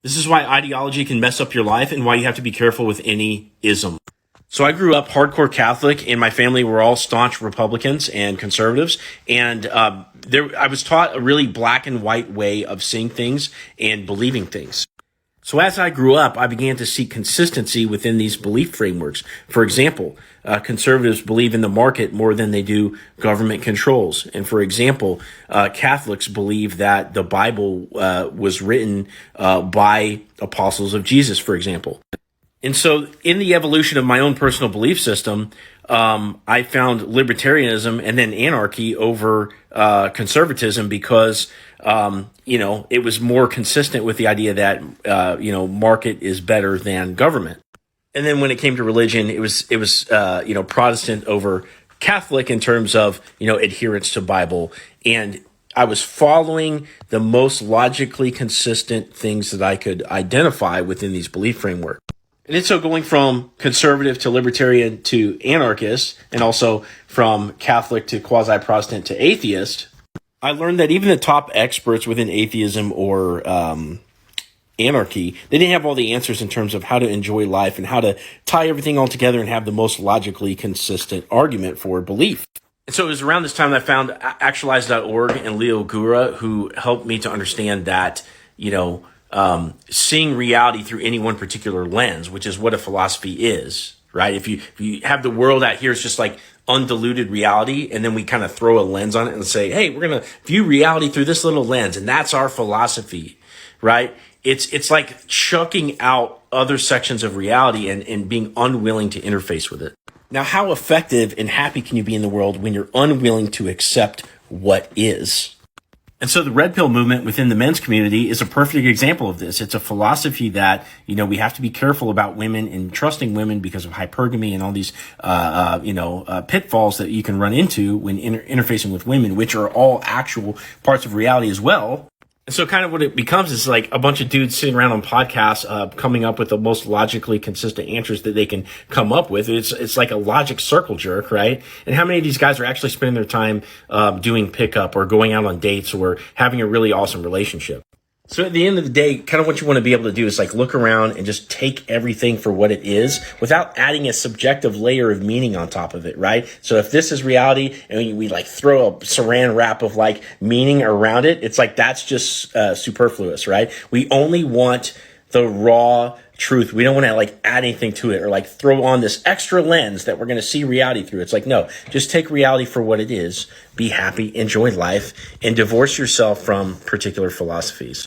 This is why ideology can mess up your life and why you have to be careful with any ism. So I grew up hardcore Catholic, and my family were all staunch Republicans and conservatives. And I was taught a really black and white way of seeing things and believing things. So as I grew up, I began to seek consistency within these belief frameworks. For example, conservatives believe in the market more than they do government controls. And for example, Catholics believe that the Bible was written by apostles of Jesus, for example. And so in the evolution of my own personal belief system, I found libertarianism and then anarchy over conservatism because, it was more consistent with the idea that, market is better than government. And then when it came to religion, it was Protestant over Catholic in terms of, adherence to Bible. And I was following the most logically consistent things that I could identify within these belief frameworks. And so going from conservative to libertarian to anarchist, and also from Catholic to quasi-Protestant to atheist, I learned that even the top experts within atheism or anarchy, they didn't have all the answers in terms of how to enjoy life and how to tie everything all together and have the most logically consistent argument for belief. And so it was around this time that I found Actualize.org and Leo Gura, who helped me to understand that, seeing reality through any one particular lens, which is what a philosophy is, right? If you have the world out here, it's just like undiluted reality, and then we kind of throw a lens on it and say, hey, we're going to view reality through this little lens, and that's our philosophy, right? It's like chucking out other sections of reality and being unwilling to interface with it. Now, how effective and happy can you be in the world when you're unwilling to accept what is? And so the red pill movement within the men's community is a perfect example of this. It's a philosophy that, we have to be careful about women and trusting women because of hypergamy and all these, pitfalls that you can run into when interfacing with women, which are all actual parts of reality as well. And so kind of what it becomes is like a bunch of dudes sitting around on podcasts, coming up with the most logically consistent answers that they can come up with. It's like a logic circle jerk, right? And how many of these guys are actually spending their time, doing pickup or going out on dates or having a really awesome relationship? So at the end of the day, kind of what you want to be able to do is like look around and just take everything for what it is without adding a subjective layer of meaning on top of it, right? So if this is reality and we like throw a saran wrap of like meaning around it, it's like that's just superfluous, right? We only want the raw truth. We don't want to like add anything to it or like throw on this extra lens that we're going to see reality through. It's like, no, just take reality for what it is. Be happy, enjoy life, and divorce yourself from particular philosophies.